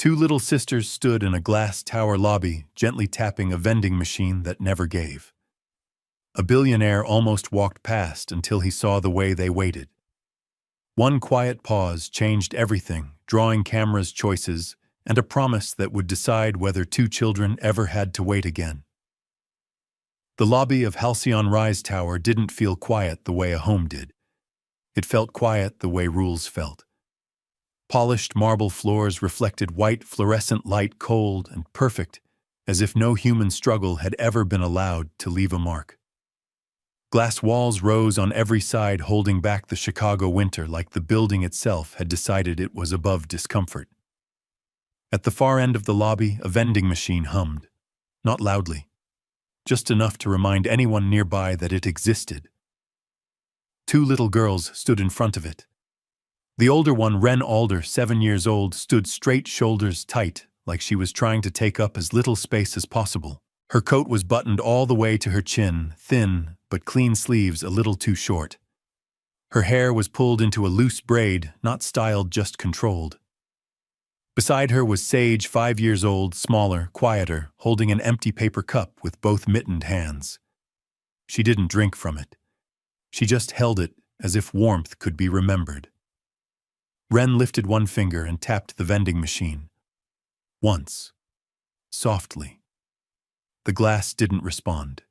Two little sisters stood in a glass tower lobby, gently tapping a vending machine that never gave. A billionaire almost walked past until he saw the way they waited. One quiet pause changed everything, drawing cameras' choices and a promise that would decide whether two children ever had to wait again. The lobby of Halcyon Rise Tower didn't feel quiet the way a home did. It felt quiet the way rules felt. Polished marble floors reflected white fluorescent light, cold and perfect, as if no human struggle had ever been allowed to leave a mark. Glass walls rose on every side, holding back the Chicago winter like the building itself had decided it was above discomfort. At the far end of the lobby, a vending machine hummed, not loudly, just enough to remind anyone nearby that it existed. Two little girls stood in front of it. The older one, Ren Alder, 7 years old, stood straight, shoulders tight, like she was trying to take up as little space as possible. Her coat was buttoned all the way to her chin, thin, but clean sleeves a little too short. Her hair was pulled into a loose braid, not styled, just controlled. Beside her was Sage, 5 years old, smaller, quieter, holding an empty paper cup with both mittened hands. She didn't drink from it. She just held it as if warmth could be remembered. Ren lifted one finger and tapped the vending machine. Once. Softly. The glass didn't respond.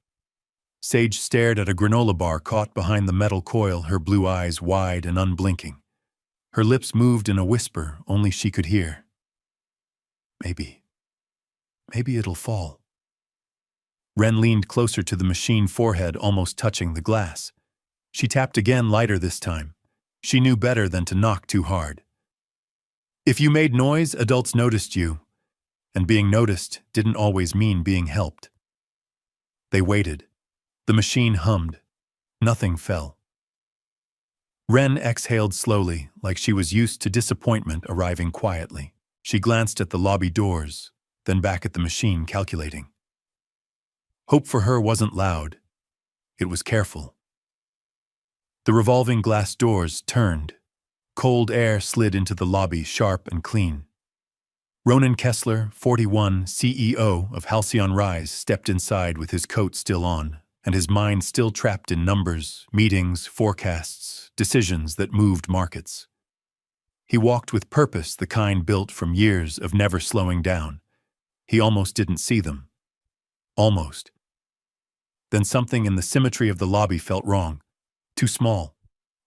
Sage stared at a granola bar caught behind the metal coil, her blue eyes wide and unblinking. Her lips moved in a whisper only she could hear. Maybe it'll fall. Ren leaned closer to the machine, forehead almost touching the glass. She tapped again, lighter this time. She knew better than to knock too hard. If you made noise, adults noticed you, and being noticed didn't always mean being helped. They waited. The machine hummed. Nothing fell. Ren exhaled slowly, like she was used to disappointment arriving quietly. She glanced at the lobby doors, then back at the machine, calculating. Hope for her wasn't loud. It was careful. The revolving glass doors turned. Cold air slid into the lobby, sharp and clean. Ronan Kessler, 41, CEO of Halcyon Rise, stepped inside with his coat still on, and his mind still trapped in numbers, meetings, forecasts, decisions that moved markets. He walked with purpose, the kind built from years of never slowing down. He almost didn't see them. Almost. Then something in the symmetry of the lobby felt wrong. Too small.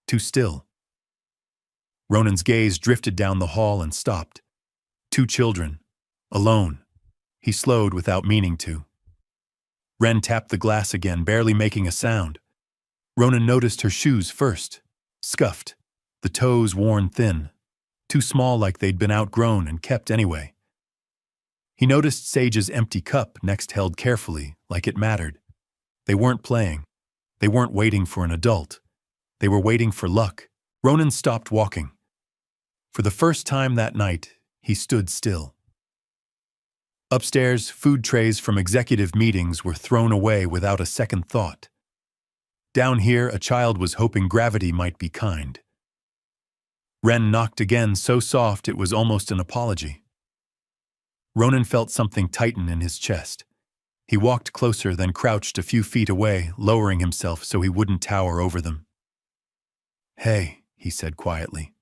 Too still. Ronan's gaze drifted down the hall and stopped. Two children. Alone. He slowed without meaning to. Ren tapped the glass again, barely making a sound. Ronan noticed her shoes first. Scuffed. The toes worn thin. Too small, like they'd been outgrown and kept anyway. He noticed Sage's empty cup, next held carefully, like it mattered. They weren't playing. They weren't waiting for an adult. They were waiting for luck. Ronan stopped walking. For the first time that night, he stood still. Upstairs, food trays from executive meetings were thrown away without a second thought. Down here, a child was hoping gravity might be kind. Ren knocked again, so soft it was almost an apology. Ronan felt something tighten in his chest. He walked closer, then crouched a few feet away, lowering himself so he wouldn't tower over them. "Hey," he said quietly.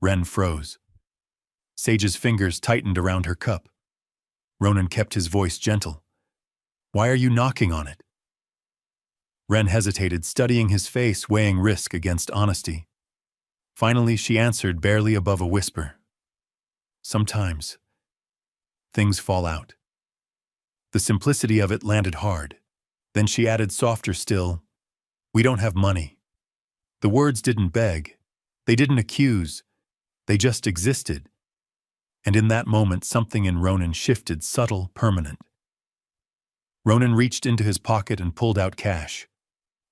Ren froze. Sage's fingers tightened around her cup. Ronan kept his voice gentle. "Why are you knocking on it?" Ren hesitated, studying his face, weighing risk against honesty. Finally, she answered, barely above a whisper. "Sometimes things fall out." The simplicity of it landed hard. Then she added, softer still, "We don't have money." The words didn't beg. They didn't accuse. They just existed. And in that moment, something in Ronan shifted, subtle, permanent. Ronan reached into his pocket and pulled out cash.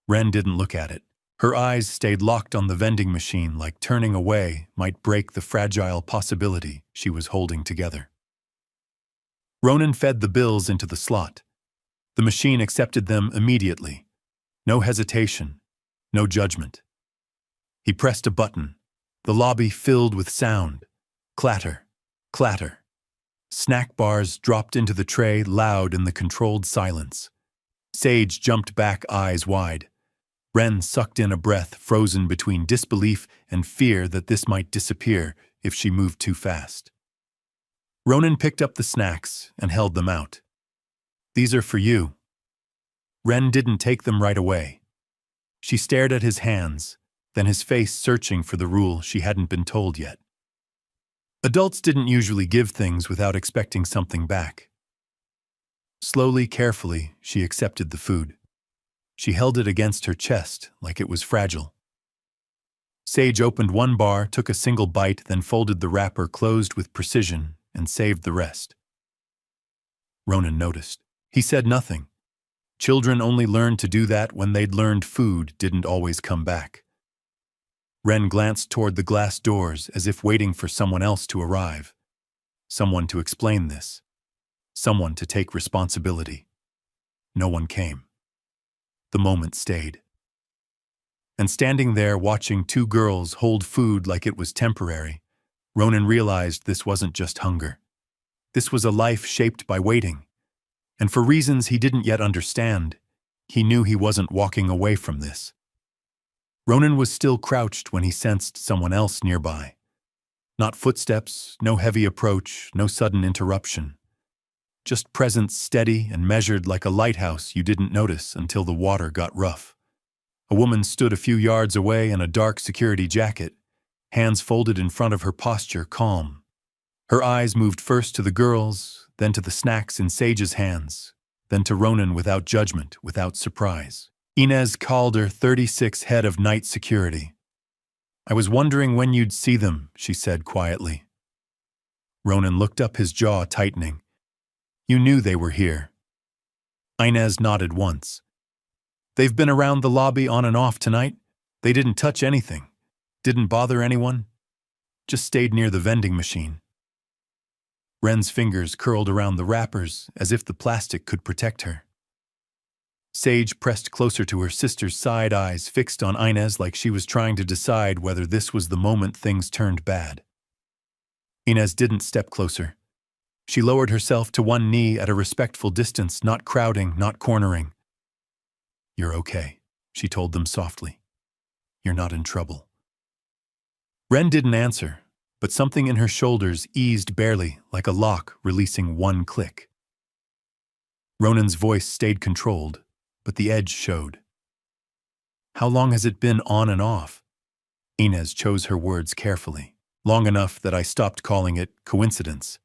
Ren didn't look at it. Her eyes stayed locked on the vending machine, like turning away might break the fragile possibility she was holding together. Ronan fed the bills into the slot. The machine accepted them immediately. No hesitation, no judgment. He pressed a button. The lobby filled with sound. Clatter, Clatter. Snack bars dropped into the tray loud in the controlled silence. Sage jumped back, eyes wide. Ren sucked in a breath, frozen between disbelief and fear that this might disappear if she moved too fast. Ronan picked up the snacks and held them out. "These are for you." Ren didn't take them right away. She stared at his hands, then his face searching for the rule she hadn't been told yet. Adults didn't usually give things without expecting something back. Slowly, carefully, she accepted the food. She held it against her chest like it was fragile. Sage opened one bar, took a single bite, then folded the wrapper closed with precision and saved the rest. Ronan noticed. He said nothing. Children only learned to do that when they'd learned food didn't always come back. Ren glanced toward the glass doors as if waiting for someone else to arrive. Someone to explain this. Someone to take responsibility. No one came. The moment stayed. And standing there watching two girls hold food like it was temporary, Ronan realized this wasn't just hunger. This was a life shaped by waiting. And for reasons he didn't yet understand, he knew he wasn't walking away from this. Ronan was still crouched when he sensed someone else nearby. Not footsteps, no heavy approach, no sudden interruption. Just presence steady and measured like a lighthouse you didn't notice until the water got rough. A woman stood a few yards away in a dark security jacket, hands folded in front of her, posture calm. Her eyes moved first to the girls, then to the snacks in Sage's hands, then to Ronan without judgment, without surprise. Inez Calder, 36, head of night security. "I was wondering when you'd see them," she said quietly. Ronan looked up, his jaw tightening. "You knew they were here." Inez nodded once. "They've been around the lobby on and off tonight. They didn't touch anything. Didn't bother anyone. Just stayed near the vending machine." Ren's fingers curled around the wrappers as if the plastic could protect her. Sage pressed closer to her sister's side, eyes fixed on Inez like she was trying to decide whether this was the moment things turned bad. Inez didn't step closer. She lowered herself to one knee at a respectful distance, not crowding, not cornering. "You're okay," she told them softly. "You're not in trouble." Ren didn't answer, but something in her shoulders eased barely, like a lock releasing one click. Ronan's voice stayed controlled, but the edge showed. "How long has it been on and off?" Inez chose her words carefully. "Long enough that I stopped calling it coincidence."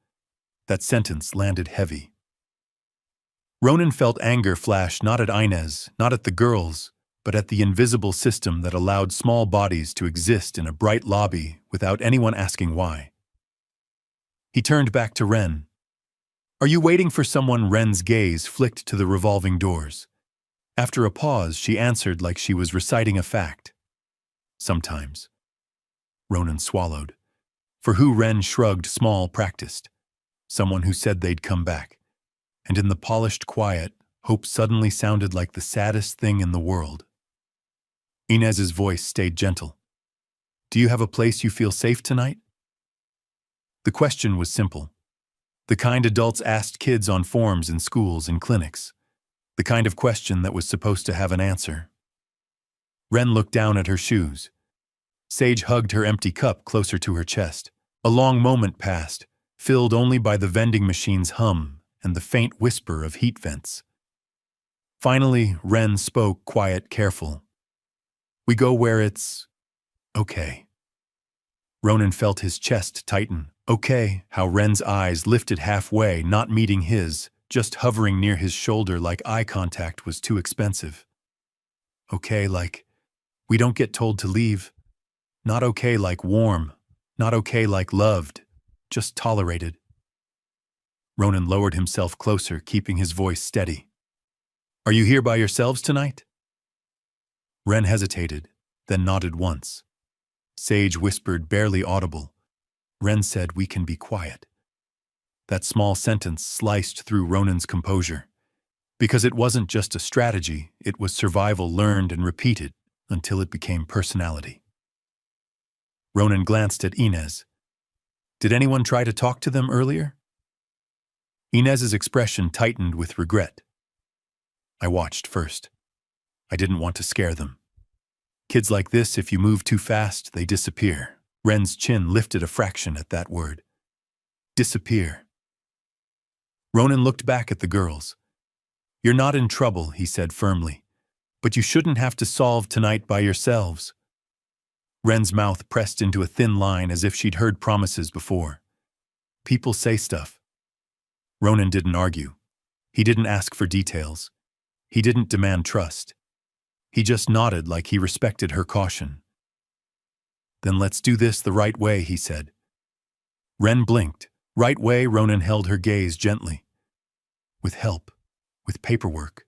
That sentence landed heavy. Ronan felt anger flash not at Inez, not at the girls, but at the invisible system that allowed small bodies to exist in a bright lobby without anyone asking why. He turned back to Ren. "Are you waiting for someone?" Ren's gaze flicked to the revolving doors. After a pause, she answered like she was reciting a fact. "Sometimes." Ronan swallowed. For who Ren shrugged, small, practiced. Someone who said they'd come back. And in the polished quiet, hope suddenly sounded like the saddest thing in the world. Inez's voice stayed gentle. "Do you have a place you feel safe tonight?" The question was simple. The kind adults asked kids on forums in schools and clinics. The kind of question that was supposed to have an answer. Ren looked down at her shoes. Sage hugged her empty cup closer to her chest. A long moment passed, filled only by the vending machine's hum and the faint whisper of heat vents. Finally, Ren spoke, quiet, careful. "We go where it's okay." Ronan felt his chest tighten. Okay, how Ren's eyes lifted halfway, not meeting his, just hovering near his shoulder like eye contact was too expensive. Okay, like, we don't get told to leave. Not okay like warm. Not okay like loved. Just tolerated. Ronan lowered himself closer, keeping his voice steady. "Are you here by yourselves tonight?" Ren hesitated, then nodded once. Sage whispered, barely audible. Ren said, "We can be quiet." That small sentence sliced through Ronan's composure. Because it wasn't just a strategy, it was survival learned and repeated until it became personality. Ronan glanced at Inez. Did anyone try to talk to them earlier? Inez's expression tightened with regret. I watched first. I didn't want to scare them. Kids like this, if you move too fast, they disappear. Ren's chin lifted a fraction at that word. Disappear. Ronan looked back at the girls. You're not in trouble, he said firmly. But you shouldn't have to solve tonight by yourselves. Ren's mouth pressed into a thin line as if she'd heard promises before. People say stuff. Ronan didn't argue. He didn't ask for details. He didn't demand trust. He just nodded like he respected her caution. Then let's do this the right way, he said. Ren blinked. Right way, Ronan held her gaze gently. With help. With paperwork.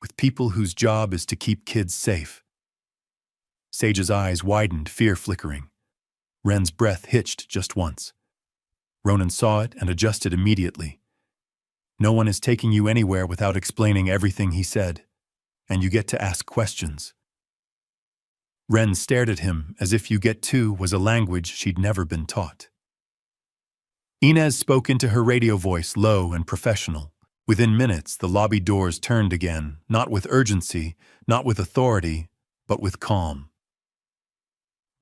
With people whose job is to keep kids safe. Sage's eyes widened, fear flickering. Ren's breath hitched just once. Ronan saw it and adjusted immediately. No one is taking you anywhere without explaining everything he said, and you get to ask questions. Ren stared at him as if you get to was a language she'd never been taught. Inez spoke into her radio voice, low and professional. Within minutes, the lobby doors turned again, not with urgency, not with authority, but with calm.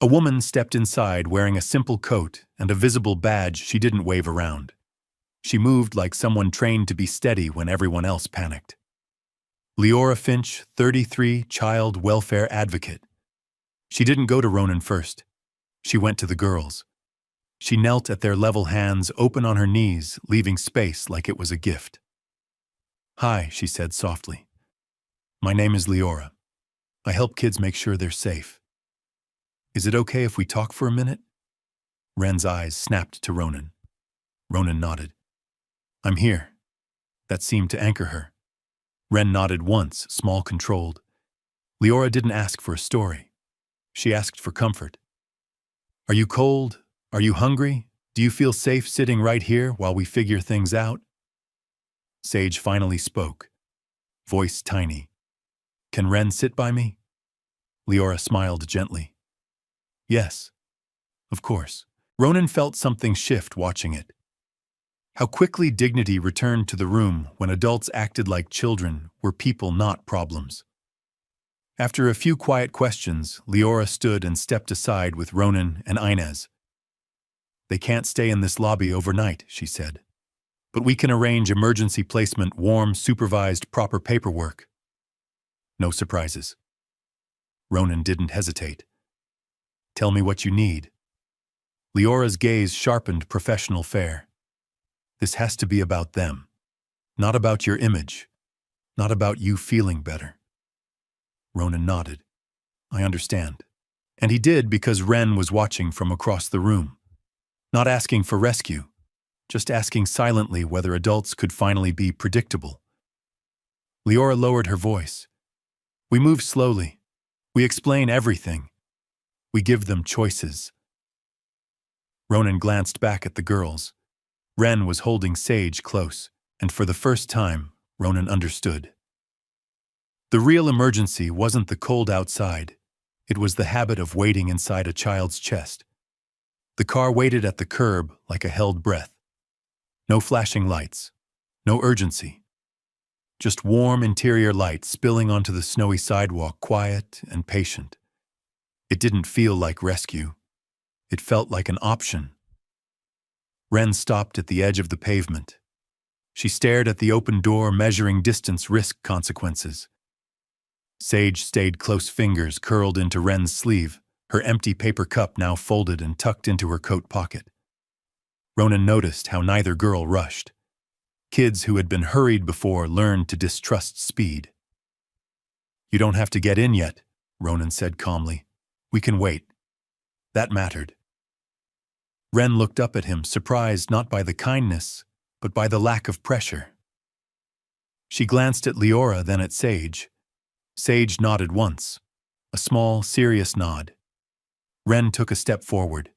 A woman stepped inside wearing a simple coat and a visible badge she didn't wave around. She moved like someone trained to be steady when everyone else panicked. Leora Finch, 33, child welfare advocate. She didn't go to Ronan first. She went to the girls. She knelt at their level hands, open on her knees, leaving space like it was a gift. Hi, she said softly. My name is Leora. I help kids make sure they're safe. Is it okay if we talk for a minute? Ren's eyes snapped to Ronan. Ronan nodded. I'm here. That seemed to anchor her. Ren nodded once, small, controlled. Leora didn't ask for a story. She asked for comfort. Are you cold? Are you hungry? Do you feel safe sitting right here while we figure things out? Sage finally spoke, voice tiny. Can Ren sit by me? Leora smiled gently. Yes, of course. Ronan felt something shift watching it. How quickly dignity returned to the room when adults acted like children were people, not problems. After a few quiet questions, Leora stood and stepped aside with Ronan and Inez. They can't stay in this lobby overnight, she said. But we can arrange emergency placement, warm, supervised, proper paperwork. No surprises. Ronan didn't hesitate. Tell me what you need. Leora's gaze sharpened, professional fare. This has to be about them. Not about your image. Not about you feeling better. Ronan nodded. I understand. And he did because Ren was watching from across the room. Not asking for rescue. Just asking silently whether adults could finally be predictable. Leora lowered her voice. We move slowly. We explain everything. We give them choices. Ronan glanced back at the girls. Ren was holding Sage close, and for the first time, Ronan understood. The real emergency wasn't the cold outside. It was the habit of waiting inside a child's chest. The car waited at the curb like a held breath. No flashing lights. No urgency. Just warm interior light spilling onto the snowy sidewalk, quiet and patient. It didn't feel like rescue. It felt like an option. Ren stopped at the edge of the pavement. She stared at the open door, measuring distance, risk, consequences. Sage stayed close, fingers curled into Ren's sleeve, her empty paper cup now folded and tucked into her coat pocket. Ronan noticed how neither girl rushed. Kids who had been hurried before learned to distrust speed. You don't have to get in yet, Ronan said calmly. We can wait. That mattered. Ren looked up at him, surprised not by the kindness, but by the lack of pressure. She glanced at Leora, then at Sage. Sage nodded once, a small, serious nod. Ren took a step forward.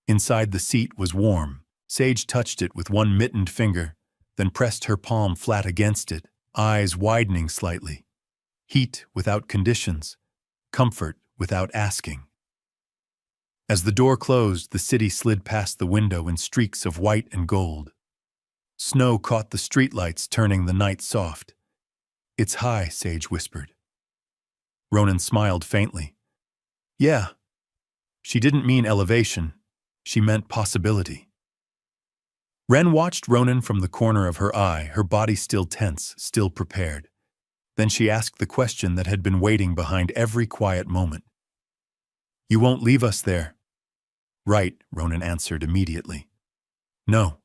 Inside the seat was warm. Sage touched it with one mittened finger, then pressed her palm flat against it, eyes widening slightly. Heat without conditions, comfort without asking. As the door closed, the city slid past the window in streaks of white and gold. Snow caught the streetlights, turning the night soft. "It's high," Sage whispered. Ronan smiled faintly. "Yeah." She didn't mean elevation. She meant possibility. Ren watched Ronan from the corner of her eye, her body still tense, still prepared. Then she asked the question that had been waiting behind every quiet moment. "You won't leave us there?" "Right," Ronan answered immediately. "No.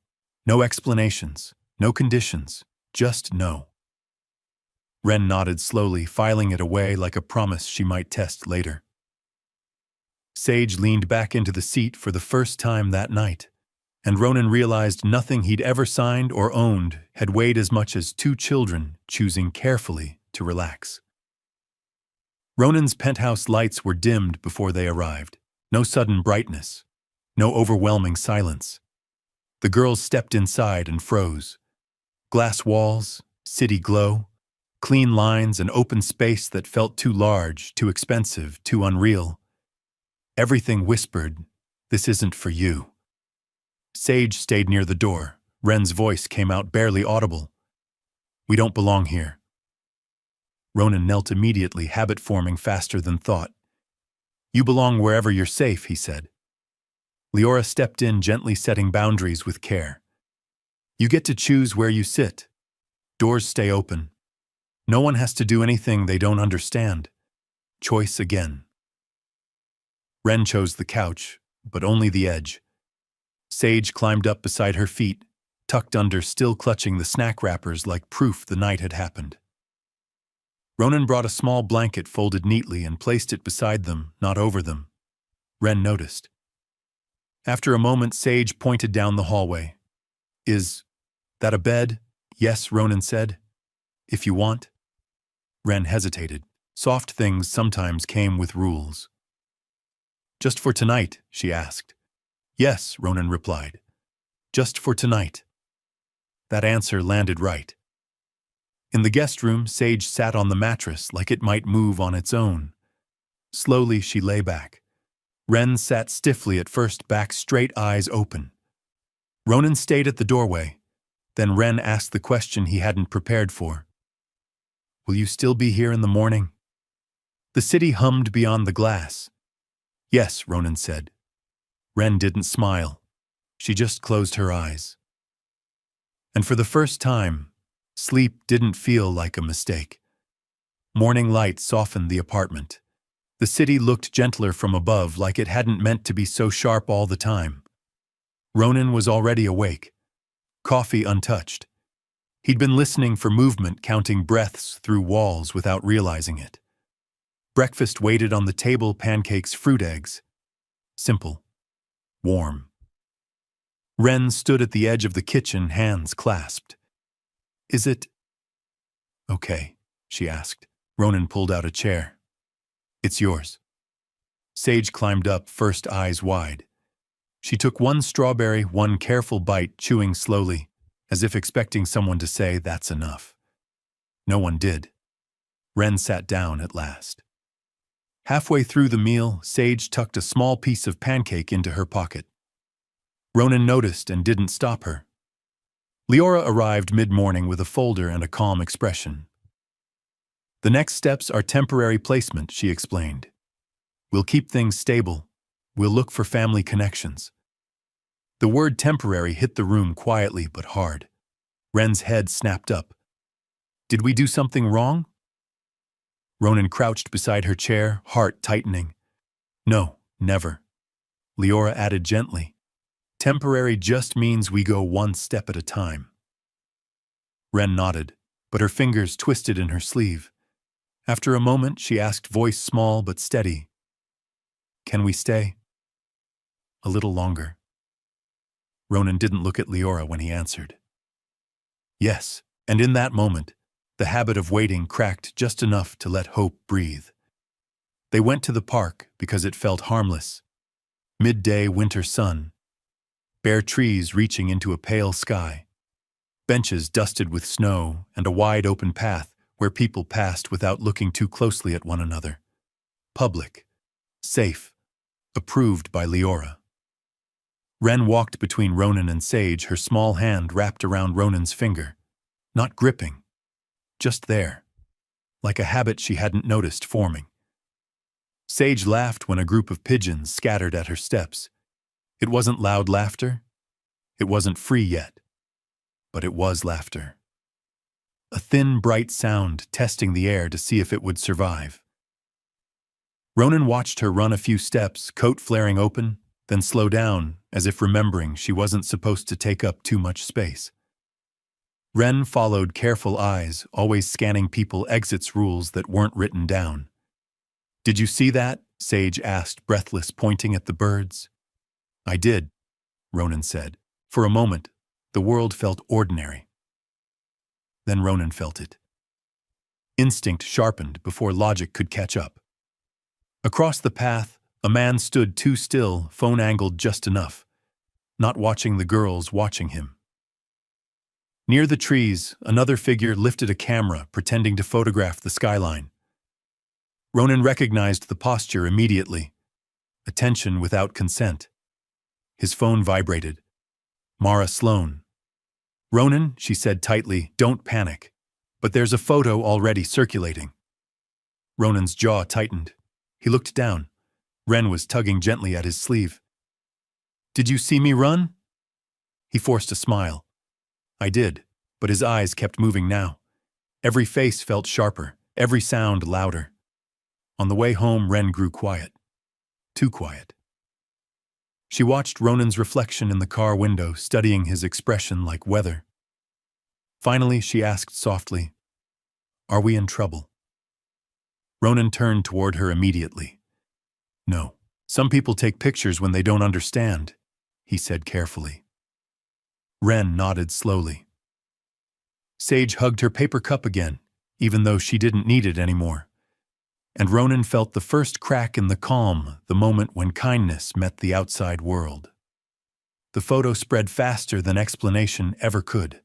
No explanations. No conditions. Just no." Ren nodded slowly, filing it away like a promise she might test later. Sage leaned back into the seat for the first time that night, and Ronan realized nothing he'd ever signed or owned had weighed as much as two children choosing carefully to relax. Ronan's penthouse lights were dimmed before they arrived. No sudden brightness. No overwhelming silence. The girls stepped inside and froze. Glass walls, city glow, clean lines, and open space that felt too large, too expensive, too unreal. Everything whispered, "This isn't for you." Sage stayed near the door. Ren's voice came out barely audible. "We don't belong here." Ronan knelt immediately, habit forming faster than thought. "You belong wherever you're safe," he said. Leora stepped in, gently setting boundaries with care. "You get to choose where you sit. Doors stay open. No one has to do anything they don't understand. Choice again." Ren chose the couch, but only the edge. Sage climbed up beside her feet, tucked under, still clutching the snack wrappers like proof the night had happened. Ronan brought a small blanket folded neatly and placed it beside them, not over them. Ren noticed. After a moment, Sage pointed down the hallway. "Is that a bed?" "Yes," Ronan said. "If you want." Ren hesitated. Soft things sometimes came with rules. "Just for tonight?" she asked. "Yes," Ronan replied. "Just for tonight." That answer landed right. In the guest room, Sage sat on the mattress like it might move on its own. Slowly, she lay back. Ren sat stiffly at first, back straight, eyes open. Ronan stayed at the doorway. Then Ren asked the question he hadn't prepared for. "Will you still be here in the morning?" The city hummed beyond the glass. "Yes," Ronan said. Ren didn't smile. She just closed her eyes. And for the first time, sleep didn't feel like a mistake. Morning light softened the apartment. The city looked gentler from above, like it hadn't meant to be so sharp all the time. Ronan was already awake. Coffee untouched. He'd been listening for movement, counting breaths through walls without realizing it. Breakfast waited on the table, pancakes, fruit eggs. Simple. Warm. Ren stood at the edge of the kitchen, hands clasped. "Is it okay?" she asked. Ronan pulled out a chair. "It's yours." Sage climbed up, first eyes wide. She took one strawberry, one careful bite, chewing slowly, as if expecting someone to say, "That's enough." No one did. Ren sat down at last. Halfway through the meal, Sage tucked a small piece of pancake into her pocket. Ronan noticed and didn't stop her. Leora arrived mid-morning with a folder and a calm expression. "The next steps are temporary placement," she explained. "We'll keep things stable. We'll look for family connections." The word temporary hit the room quietly but hard. Ren's head snapped up. "Did we do something wrong?" Ronan crouched beside her chair, heart tightening. "No, never." Leora added gently. "Temporary just means we go one step at a time." Ren nodded, but her fingers twisted in her sleeve. After a moment, she asked, voice small but steady, "Can we stay?" "A little longer." Ronan didn't look at Leora when he answered. "Yes," and in that moment, the habit of waiting cracked just enough to let hope breathe. They went to the park because it felt harmless. Midday winter sun. Bare trees reaching into a pale sky. Benches dusted with snow and a wide open path where people passed without looking too closely at one another. Public. Safe. Approved by Leora. Ren walked between Ronan and Sage, her small hand wrapped around Ronan's finger. Not gripping. Just there. Like a habit she hadn't noticed forming. Sage laughed when a group of pigeons scattered at her steps. It wasn't loud laughter. It wasn't free yet. But it was laughter. A thin, bright sound testing the air to see if it would survive. Ronan watched her run a few steps, coat flaring open, then slow down, as if remembering she wasn't supposed to take up too much space. Ren followed careful eyes, always scanning people exits rules that weren't written down. "Did you see that?" Sage asked, breathless, pointing at the birds. "I did," Ronan said. For a moment, the world felt ordinary. Then Ronan felt it. Instinct sharpened before logic could catch up. Across the path, a man stood too still, phone angled just enough, not watching the girls watching him. Near the trees, another figure lifted a camera, pretending to photograph the skyline. Ronan recognized the posture immediately. Attention without consent. His phone vibrated. Mara Sloan. "Ronan," she said tightly, "don't panic. But there's a photo already circulating." Ronan's jaw tightened. He looked down. Ren was tugging gently at his sleeve. "Did you see me run?" He forced a smile. "I did," but his eyes kept moving now. Every face felt sharper, every sound louder. On the way home, Ren grew quiet. Too quiet. She watched Ronan's reflection in the car window, studying his expression like weather. Finally, she asked softly, "Are we in trouble?" Ronan turned toward her immediately. "No. Some people take pictures when they don't understand," he said carefully. Ren nodded slowly. Sage hugged her paper cup again, even though she didn't need it anymore. And Ronan felt the first crack in the calm, the moment when kindness met the outside world. The photo spread faster than explanation ever could.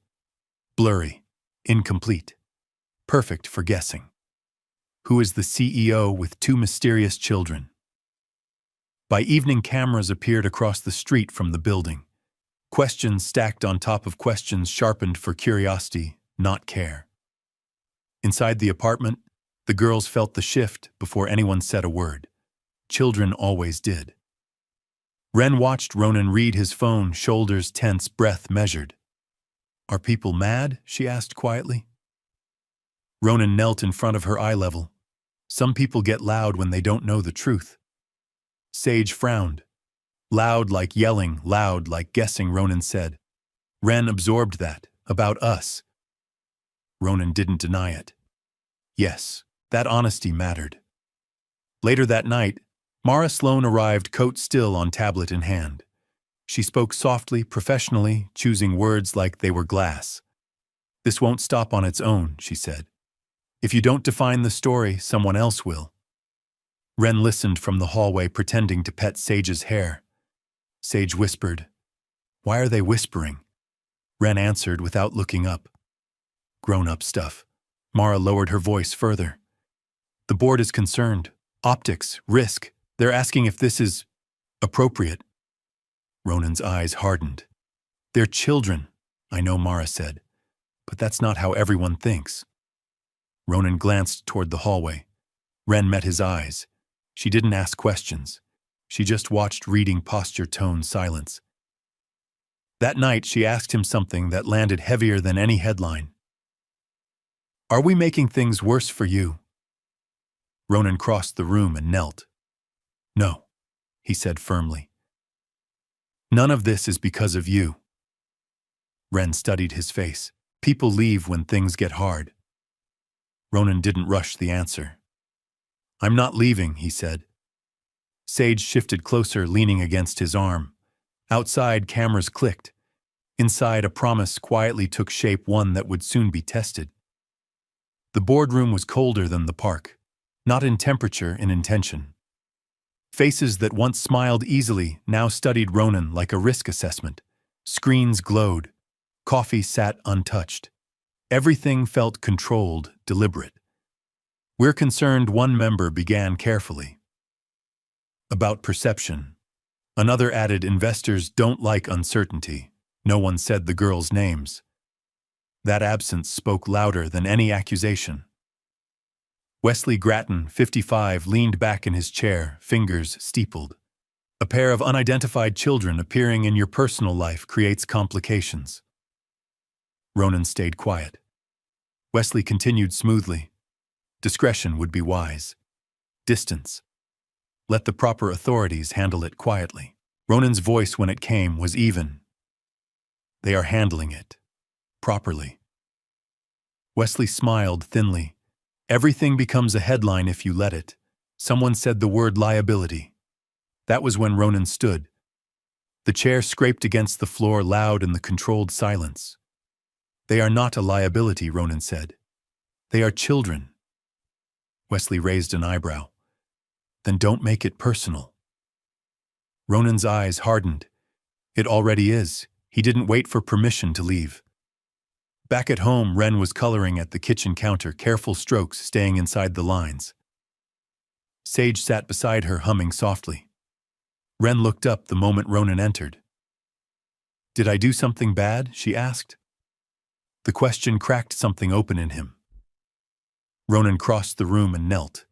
Blurry, incomplete, perfect for guessing. Who is the CEO with two mysterious children? By evening, cameras appeared across the street from the building. Questions stacked on top of questions sharpened for curiosity, not care. Inside the apartment, the girls felt the shift before anyone said a word. Children always did. Ren watched Ronan read his phone, shoulders tense, breath measured. "Are people mad?" she asked quietly. Ronan knelt in front of her eye level. "Some people get loud when they don't know the truth." Sage frowned. "Loud like yelling, loud like guessing," Ronan said. "Ren absorbed that, about us." Ronan didn't deny it. Yes, that honesty mattered. Later that night, Mara Sloan arrived, coat still on tablet in hand. She spoke softly, professionally, choosing words like they were glass. "This won't stop on its own," she said. "If you don't define the story, someone else will." Ren listened from the hallway, pretending to pet Sage's hair. Sage whispered. "Why are they whispering?" Ren answered without looking up. "Grown-up stuff." Mara lowered her voice further. "The board is concerned. Optics, risk. They're asking if this is appropriate." Ronan's eyes hardened. "They're children," "I know," Mara said. "But that's not how everyone thinks." Ronan glanced toward the hallway. Ren met his eyes. She didn't ask questions. She just watched, reading posture, tone, silence. That night, she asked him something that landed heavier than any headline. "Are we making things worse for you?" Ronan crossed the room and knelt. "No," he said firmly. "None of this is because of you." Ren studied his face. "People leave when things get hard." Ronan didn't rush the answer. "I'm not leaving," he said. Sage shifted closer, leaning against his arm. Outside, cameras clicked. Inside, a promise quietly took shape, one that would soon be tested. The boardroom was colder than the park, not in temperature, in intention. Faces that once smiled easily now studied Ronan like a risk assessment. Screens glowed. Coffee sat untouched. Everything felt controlled, deliberate. "We're concerned," one member began carefully. About perception. Another added, investors don't like uncertainty. No one said the girls' names. That absence spoke louder than any accusation. Wesley Grattan, 55, leaned back in his chair, fingers steepled. A pair of unidentified children appearing in your personal life creates complications. Ronan stayed quiet. Wesley continued smoothly. Discretion would be wise. Distance. Let the proper authorities handle it quietly. Ronan's voice, when it came, was even. They are handling it. Properly. Wesley smiled thinly. Everything becomes a headline if you let it. Someone said the word liability. That was when Ronan stood. The chair scraped against the floor loud in the controlled silence. They are not a liability, Ronan said. They are children. Wesley raised an eyebrow. Then don't make it personal. Ronan's eyes hardened. It already is. He didn't wait for permission to leave. Back at home, Wren was coloring at the kitchen counter, careful strokes staying inside the lines. Sage sat beside her, humming softly. Wren looked up the moment Ronan entered. Did I do something bad? She asked. The question cracked something open in him. Ronan crossed the room and knelt.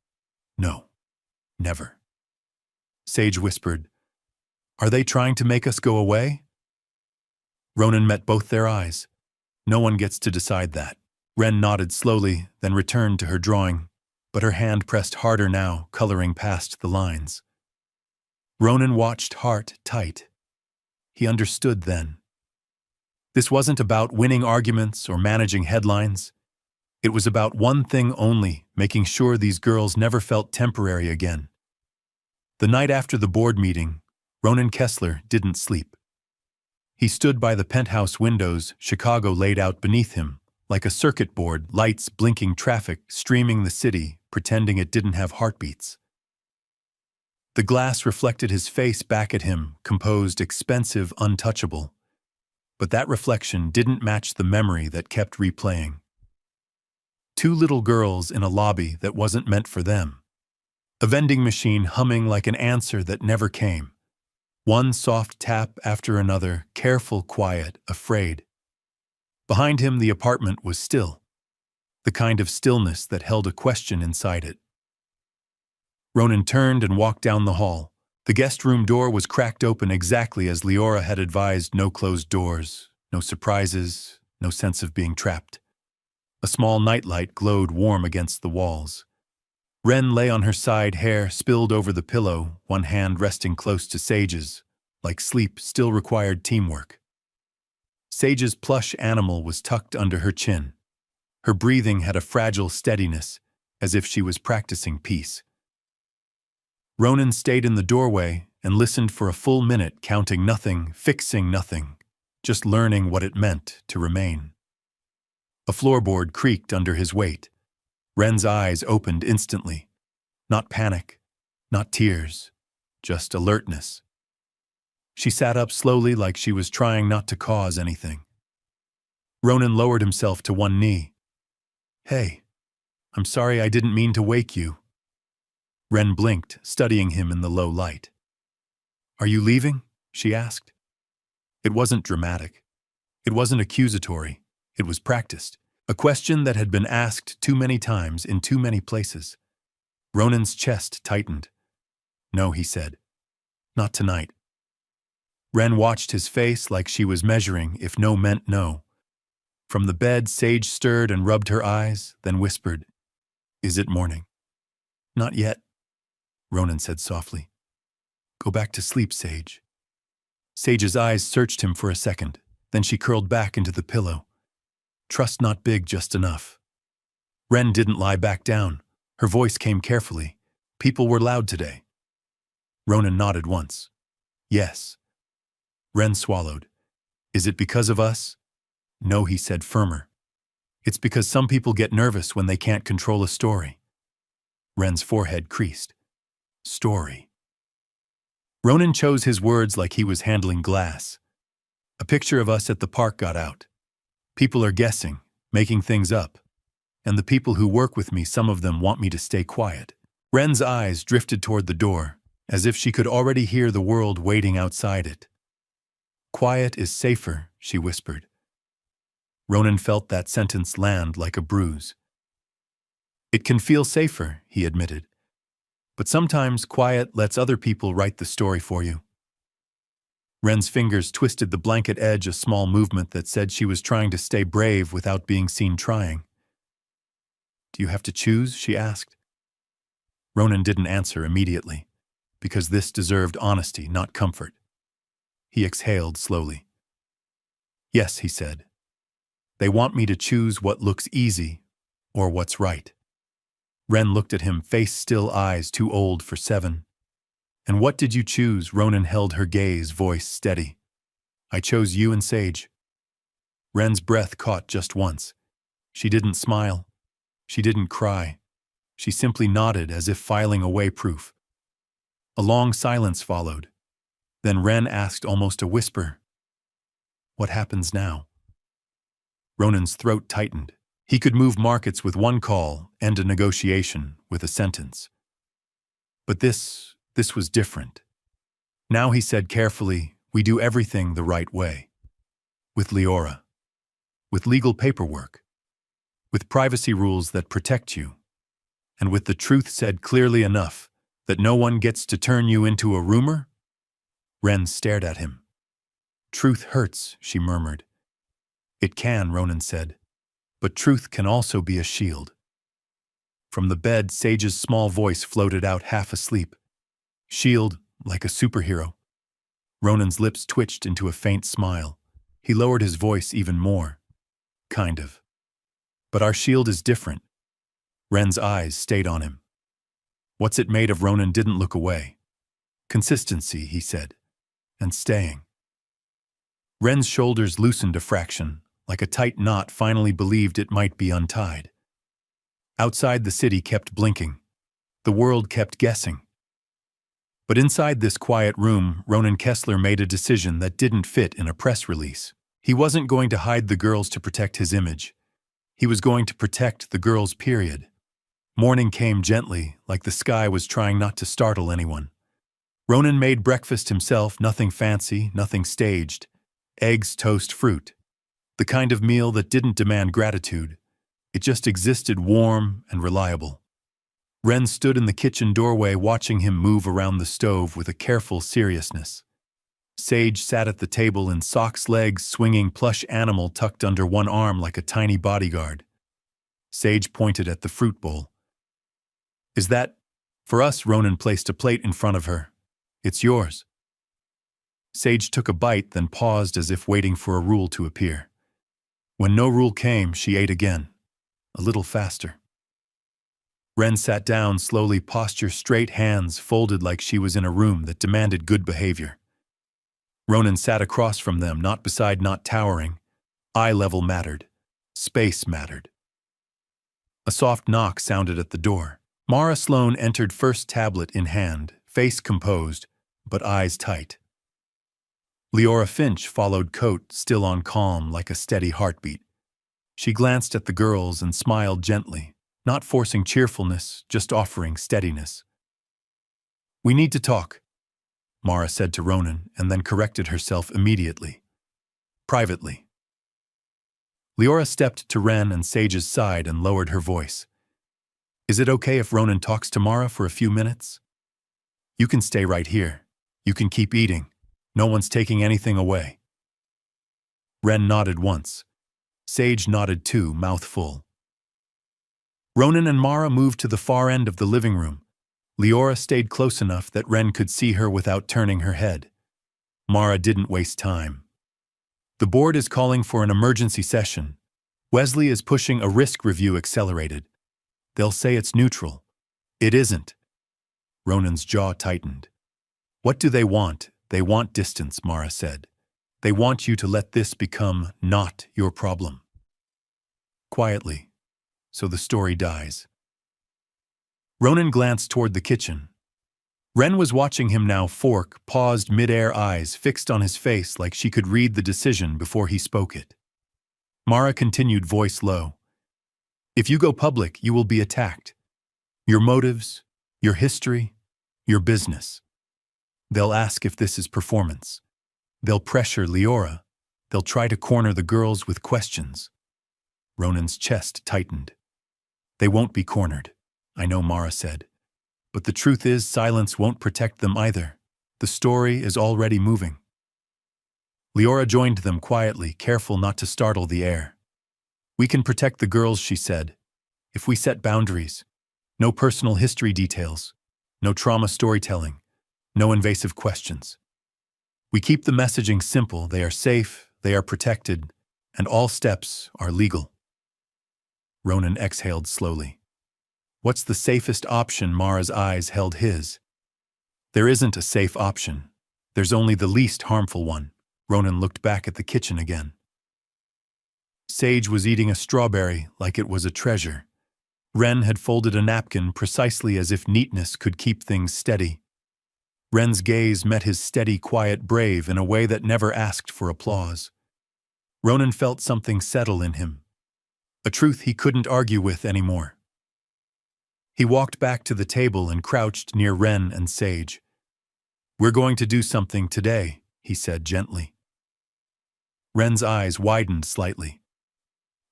No. Never. Sage whispered, Are they trying to make us go away? Ronan met both their eyes. No one gets to decide that. Wren nodded slowly, then returned to her drawing, but her hand pressed harder now, coloring past the lines. Ronan watched, heart tight. He understood then. This wasn't about winning arguments or managing headlines. It was about one thing only, making sure these girls never felt temporary again. The night after the board meeting, Ronan Kessler didn't sleep. He stood by the penthouse windows, Chicago laid out beneath him, like a circuit board, lights blinking, traffic streaming the city, pretending it didn't have heartbeats. The glass reflected his face back at him, composed, expensive, untouchable. But that reflection didn't match the memory that kept replaying. Two little girls in a lobby that wasn't meant for them. A vending machine humming like an answer that never came. One soft tap after another, careful, quiet, afraid. Behind him, the apartment was still. The kind of stillness that held a question inside it. Ronan turned and walked down the hall. The guest room door was cracked open exactly as Leora had advised. No closed doors, no surprises, no sense of being trapped. A small nightlight glowed warm against the walls. Wren lay on her side, hair spilled over the pillow, one hand resting close to Sage's, like sleep still required teamwork. Sage's plush animal was tucked under her chin. Her breathing had a fragile steadiness, as if she was practicing peace. Ronan stayed in the doorway and listened for a full minute, counting nothing, fixing nothing, just learning what it meant to remain. A floorboard creaked under his weight. Wren's eyes opened instantly. Not panic, not tears, just alertness. She sat up slowly like she was trying not to cause anything. Ronan lowered himself to one knee. Hey, I'm sorry, I didn't mean to wake you. Wren blinked, studying him in the low light. Are you leaving? She asked. It wasn't dramatic. It wasn't accusatory. It was practiced. A question that had been asked too many times in too many places. Ronan's chest tightened. No, he said. Not tonight. Wren watched his face like she was measuring if no meant no. From the bed, Sage stirred and rubbed her eyes, then whispered, Is it morning? Not yet, Ronan said softly. Go back to sleep, Sage. Sage's eyes searched him for a second, then she curled back into the pillow. Trust not big, just enough. Wren didn't lie back down. Her voice came carefully. People were loud today. Ronan nodded once. Yes. Wren swallowed. Is it because of us? No, he said, firmer. It's because some people get nervous when they can't control a story. Wren's forehead creased. Story. Ronan chose his words like he was handling glass. A picture of us at the park got out. People are guessing, making things up. And the people who work with me, some of them want me to stay quiet. Wren's eyes drifted toward the door. as if she could already hear the world waiting outside it. "Quiet is safer," she whispered. Ronan felt that sentence land like a bruise. "It can feel safer," he admitted. "But sometimes quiet lets other people write the story for you." Ren's fingers twisted the blanket edge, a small movement that said she was trying to stay brave without being seen trying. "Do you have to choose?" she asked. Ronan didn't answer immediately, because this deserved honesty, not comfort. He exhaled slowly. "Yes," he said. "They want me to choose what looks easy or what's right." Ren looked at him, face-still eyes too old for 7. "And what did you choose?" Ronan held her gaze, voice steady. "I chose you and Sage." Ren's breath caught just once. She didn't smile. She didn't cry. She simply nodded as if filing away proof. A long silence followed. Then Ren asked, almost a whisper, "What happens now?" Ronan's throat tightened. He could move markets with one call, end a negotiation with a sentence. But this was different. Now he said carefully, "We do everything the right way. With Leora. With legal paperwork. With privacy rules that protect you. And with the truth said clearly enough that no one gets to turn you into a rumor." Ren stared at him. "Truth hurts," she murmured. "It can," Ronan said. "But truth can also be a shield." From the bed, Sage's small voice floated out, half asleep. "Shield, like a superhero." Ronan's lips twitched into a faint smile. He lowered his voice even more. "Kind of. But our shield is different." Ren's eyes stayed on him. "What's it made of?" Ronan didn't look away. "Consistency," he said. "And staying." Ren's shoulders loosened a fraction, like a tight knot finally believed it might be untied. Outside, the city kept blinking. The world kept guessing. But inside this quiet room, Ronan Kessler made a decision that didn't fit in a press release. He wasn't going to hide the girls to protect his image. He was going to protect the girls, period. Morning came gently, like the sky was trying not to startle anyone. Ronan made breakfast himself, nothing fancy, nothing staged. Eggs, toast, fruit. The kind of meal that didn't demand gratitude. It just existed, warm and reliable. Ren stood in the kitchen doorway, watching him move around the stove with a careful seriousness. Sage sat at the table in socks, legs swinging, plush animal tucked under one arm like a tiny bodyguard. Sage pointed at the fruit bowl. "Is that for us?" Ronan placed a plate in front of her. "It's yours." Sage took a bite, then paused as if waiting for a rule to appear. When no rule came, she ate again, a little faster. Ren sat down slowly, posture straight, hands folded like she was in a room that demanded good behavior. Ronan sat across from them, not beside, not towering. Eye level mattered. Space mattered. A soft knock sounded at the door. Mara Sloan entered first, tablet in hand, face composed, but eyes tight. Leora Finch followed, coat still on, calm like a steady heartbeat. She glanced at the girls and smiled gently, not forcing cheerfulness, just offering steadiness. "We need to talk," Mara said to Ronan, and then corrected herself immediately. "Privately." Leora stepped to Ren and Sage's side and lowered her voice. "Is it okay if Ronan talks to Mara for a few minutes? You can stay right here. You can keep eating. No one's taking anything away." Ren nodded once. Sage nodded too, mouth full. Ronan and Mara moved to the far end of the living room. Leora stayed close enough that Ren could see her without turning her head. Mara didn't waste time. "The board is calling for an emergency session. Wesley is pushing a risk review accelerated. They'll say it's neutral. It isn't." Ronan's jaw tightened. "What do they want?" "They want distance," Mara said. "They want you to let this become not your problem." Quietly, so the story dies. Ronan glanced toward the kitchen. Ren was watching him now, fork paused mid-air, eyes fixed on his face like she could read the decision before he spoke it. Mara continued, voice low. "If you go public, you will be attacked. Your motives, your history, your business. They'll ask if this is performance. They'll pressure Leora. They'll try to corner the girls with questions. Ronan's chest tightened. They won't be cornered, I know, Mara said. But the truth is, silence won't protect them either. The story is already moving. Leora joined them quietly, careful not to startle the air. We can protect the girls, she said, if we set boundaries. No personal history details. No trauma storytelling. No invasive questions. We keep the messaging simple. They are safe, they are protected, and all steps are legal. Ronan exhaled slowly. What's the safest option? Mara's eyes held his. There isn't a safe option. There's only the least harmful one. Ronan looked back at the kitchen again. Sage was eating a strawberry like it was a treasure. Ren had folded a napkin precisely as if neatness could keep things steady. Ren's gaze met his steady, quiet brave in a way that never asked for applause. Ronan felt something settle in him, a truth he couldn't argue with anymore. He walked back to the table and crouched near Ren and Sage. We're going to do something today, he said gently. Ren's eyes widened slightly.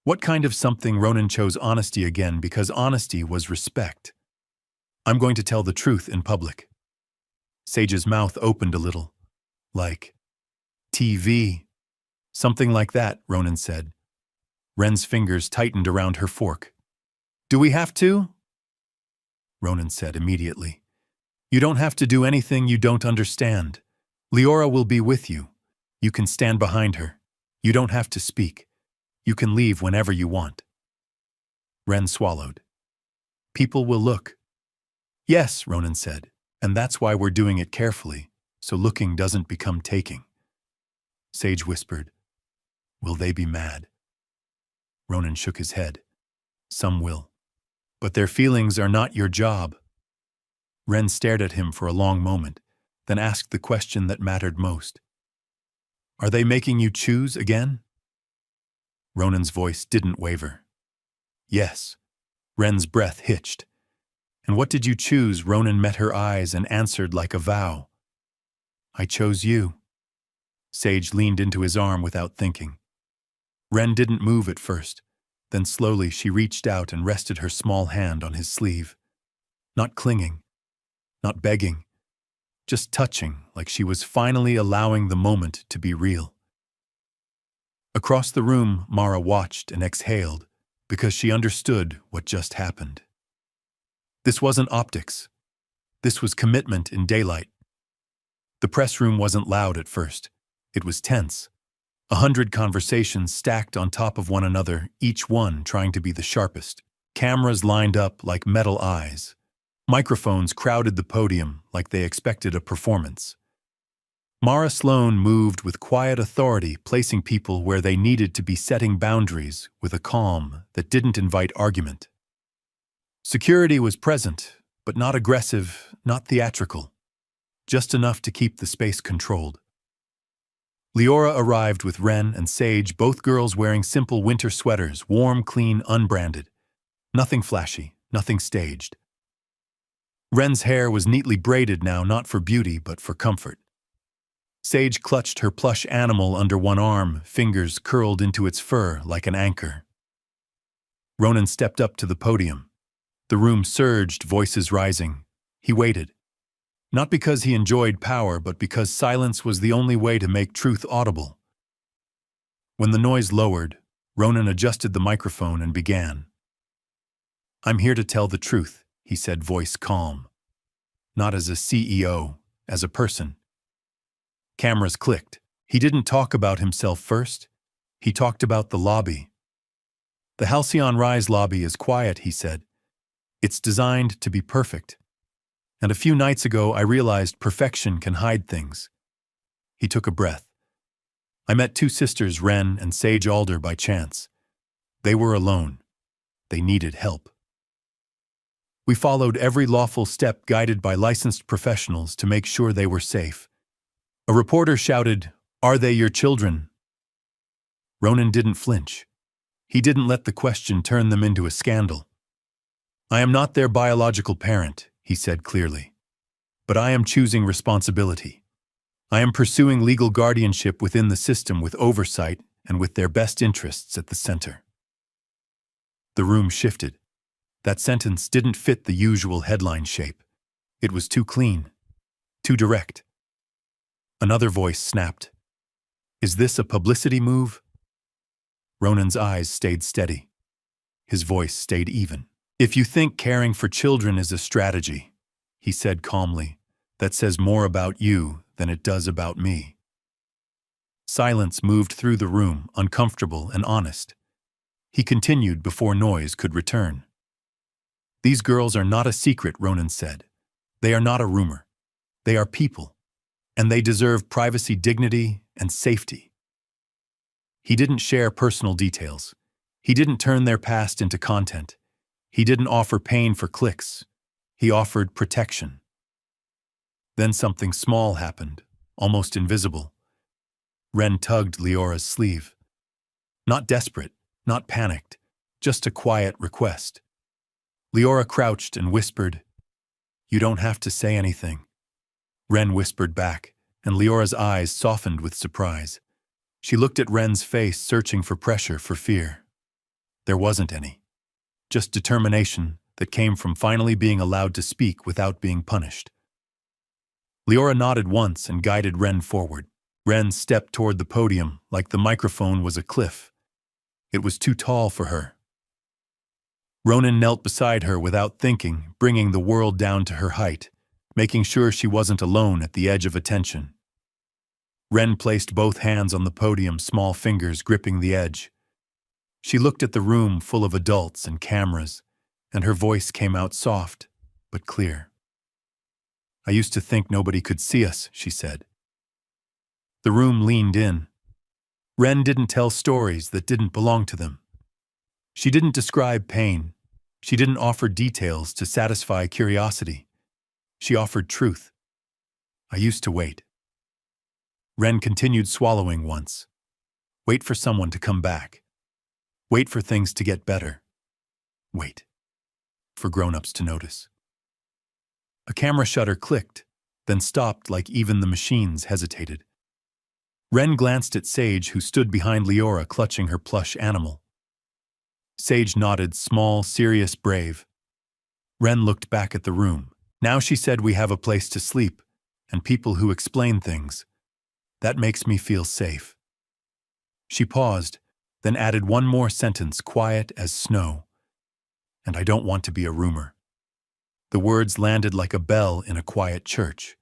What kind of something? Ronan chose honesty again because honesty was respect. I'm going to tell the truth in public. Sage's mouth opened a little. Like TV. Something like that, Ronan said. Ren's fingers tightened around her fork. Do we have to? Ronan said immediately. You don't have to do anything you don't understand. Leora will be with you. You can stand behind her. You don't have to speak. You can leave whenever you want. Ren swallowed. People will look. Yes, Ronan said, and that's why we're doing it carefully, so looking doesn't become taking. Sage whispered, will they be mad? Ronan shook his head. Some will. But their feelings are not your job. Ren stared at him for a long moment, then asked the question that mattered most. Are they making you choose again? Ronan's voice didn't waver. Yes. Ren's breath hitched. And what did you choose? Ronan met her eyes and answered like a vow. I chose you. Sage leaned into his arm without thinking. Ren didn't move at first. Then slowly she reached out and rested her small hand on his sleeve. Not clinging, not begging, just touching like she was finally allowing the moment to be real. Across the room, Mara watched and exhaled because she understood what just happened. This wasn't optics. This was commitment in daylight. The press room wasn't loud at first. It was tense. 100 conversations stacked on top of one another, each one trying to be the sharpest. Cameras lined up like metal eyes. Microphones crowded the podium like they expected a performance. Mara Sloan moved with quiet authority, placing people where they needed to be, setting boundaries with a calm that didn't invite argument. Security was present, but not aggressive, not theatrical. Just enough to keep the space controlled. Leora arrived with Ren and Sage, both girls wearing simple winter sweaters, warm, clean, unbranded. Nothing flashy, nothing staged. Ren's hair was neatly braided now, not for beauty, but for comfort. Sage clutched her plush animal under one arm, fingers curled into its fur like an anchor. Ronan stepped up to the podium. The room surged, voices rising. He waited. Not because he enjoyed power, but because silence was the only way to make truth audible. When the noise lowered, Ronan adjusted the microphone and began. I'm here to tell the truth, he said, voice calm. Not as a CEO, as a person. Cameras clicked. He didn't talk about himself first. He talked about the lobby. The Halcyon Rise lobby is quiet, he said. It's designed to be perfect. And a few nights ago, I realized perfection can hide things. He took a breath. I met two sisters, Ren and Sage Alder, by chance. They were alone. They needed help. We followed every lawful step, guided by licensed professionals to make sure they were safe. A reporter shouted, "Are they your children?" Ronan didn't flinch. He didn't let the question turn them into a scandal. I am not their biological parent, he said clearly. But I am choosing responsibility. I am pursuing legal guardianship within the system with oversight and with their best interests at the center. The room shifted. That sentence didn't fit the usual headline shape. It was too clean, too direct. Another voice snapped. Is this a publicity move? Ronan's eyes stayed steady. His voice stayed even. If you think caring for children is a strategy, he said calmly, that says more about you than it does about me. Silence moved through the room, uncomfortable and honest. He continued before noise could return. These girls are not a secret, Ronan said. They are not a rumor. They are people, and they deserve privacy, dignity, and safety. He didn't share personal details. He didn't turn their past into content. He didn't offer pain for clicks. He offered protection. Then something small happened, almost invisible. Ren tugged Leora's sleeve. Not desperate, not panicked, just a quiet request. Leora crouched and whispered, "You don't have to say anything." Ren whispered back, and Leora's eyes softened with surprise. She looked at Ren's face, searching for pressure, for fear. There wasn't any. Just determination that came from finally being allowed to speak without being punished. Leora nodded once and guided Ren forward. Ren stepped toward the podium like the microphone was a cliff. It was too tall for her. Ronan knelt beside her without thinking, bringing the world down to her height, making sure she wasn't alone at the edge of attention. Ren placed both hands on the podium, small fingers gripping the edge. She looked at the room full of adults and cameras, and her voice came out soft, but clear. "I used to think nobody could see us," she said. The room leaned in. Ren didn't tell stories that didn't belong to them. She didn't describe pain. She didn't offer details to satisfy curiosity. She offered truth. "I used to wait." Ren continued, swallowing once. Wait for someone to come back. Wait for things to get better. Wait for grown-ups to notice. A camera shutter clicked, then stopped like even the machines hesitated. Ren glanced at Sage, who stood behind Leora, clutching her plush animal. Sage nodded, small, serious, brave. Ren looked back at the room. "Now," she said, "we have a place to sleep, and people who explain things. That makes me feel safe." She paused, then added one more sentence, quiet as snow. "And I don't want to be a rumor." The words landed like a bell in a quiet church.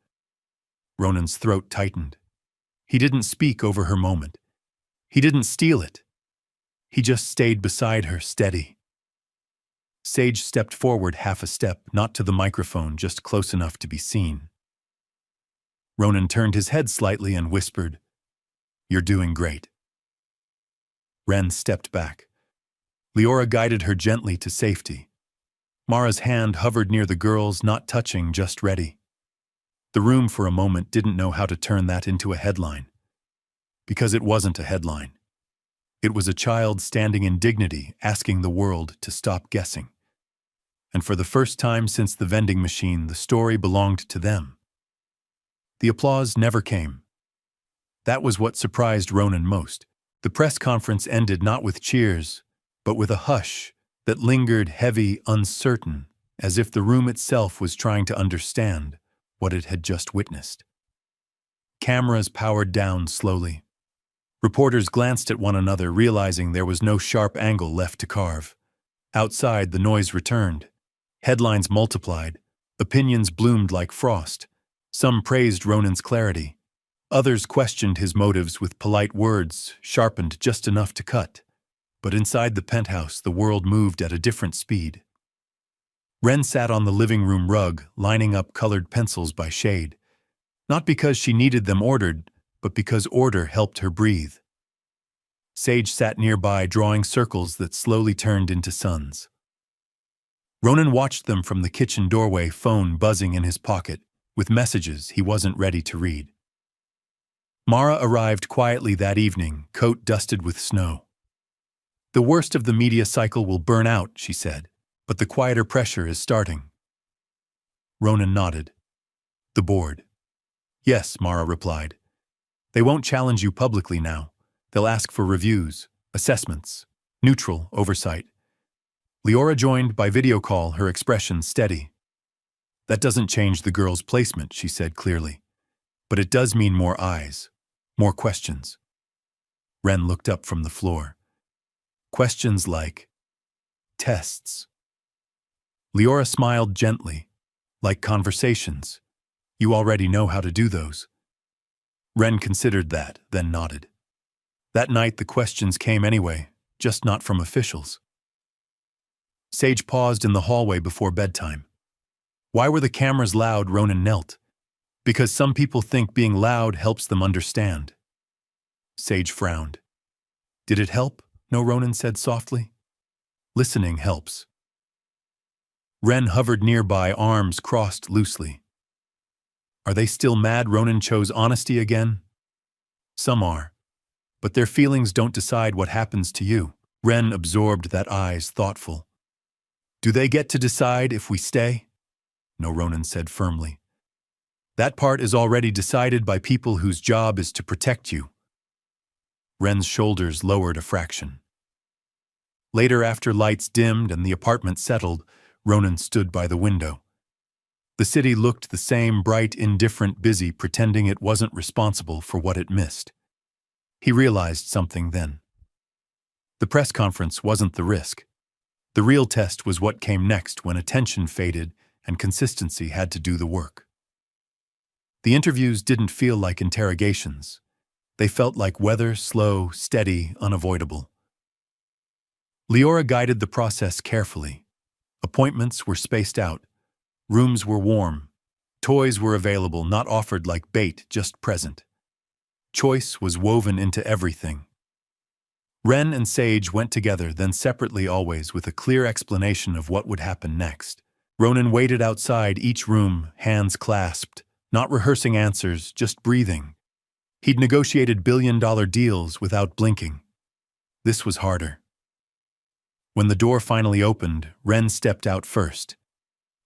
Ronan's throat tightened. He didn't speak over her moment. He didn't steal it. He just stayed beside her, steady. Sage stepped forward half a step, not to the microphone, just close enough to be seen. Ronan turned his head slightly and whispered, "You're doing great." Ren stepped back. Leora guided her gently to safety. Mara's hand hovered near the girls, not touching, just ready. The room for a moment didn't know how to turn that into a headline. Because it wasn't a headline. It was a child standing in dignity, asking the world to stop guessing. And for the first time since the vending machine, the story belonged to them. The applause never came. That was what surprised Ronan most. The press conference ended not with cheers, but with a hush that lingered, heavy, uncertain, as if the room itself was trying to understand what it had just witnessed. Cameras powered down slowly. Reporters glanced at one another, realizing there was no sharp angle left to carve. Outside, the noise returned. Headlines multiplied. Opinions bloomed like frost. Some praised Ronan's clarity. Others questioned his motives with polite words, sharpened just enough to cut. But inside the penthouse, the world moved at a different speed. Ren sat on the living room rug, lining up colored pencils by shade. Not because she needed them ordered, but because order helped her breathe. Sage sat nearby, drawing circles that slowly turned into suns. Ronan watched them from the kitchen doorway, phone buzzing in his pocket, with messages he wasn't ready to read. Mara arrived quietly that evening, coat dusted with snow. "The worst of the media cycle will burn out," she said, "but the quieter pressure is starting." Ronan nodded. The board. Yes, Mara replied. They won't challenge you publicly now. They'll ask for reviews, assessments, neutral oversight. Leora joined by video call, her expression steady. That doesn't change the girl's placement, she said clearly. But it does mean more eyes, more questions. Ren looked up from the floor. Questions like, tests. Leora smiled gently, like conversations. You already know how to do those. Ren considered that, then nodded. That night the questions came anyway, just not from officials. Sage paused in the hallway before bedtime. Why were the cameras loud? Ronan knelt. Because some people think being loud helps them understand. Sage frowned. Did it help? No, Ronan said softly. Listening helps. Ren hovered nearby, arms crossed loosely. Are they still mad? Ronan chose honesty again. Some are. But their feelings don't decide what happens to you. Ren absorbed that, eyes thoughtful. Do they get to decide if we stay? No, Ronan said firmly. That part is already decided by people whose job is to protect you. Ren's shoulders lowered a fraction. Later, after lights dimmed and the apartment settled, Ronan stood by the window. The city looked the same, bright, indifferent, busy, pretending it wasn't responsible for what it missed. He realized something then. The press conference wasn't the risk. The real test was what came next when attention faded and consistency had to do the work. The interviews didn't feel like interrogations. They felt like weather, slow, steady, unavoidable. Leora guided the process carefully. Appointments were spaced out. Rooms were warm. Toys were available, not offered like bait, just present. Choice was woven into everything. Ren and Sage went together, then separately always, with a clear explanation of what would happen next. Ronan waited outside each room, hands clasped, not rehearsing answers, just breathing. He'd negotiated billion-dollar deals without blinking. This was harder. When the door finally opened, Ren stepped out first.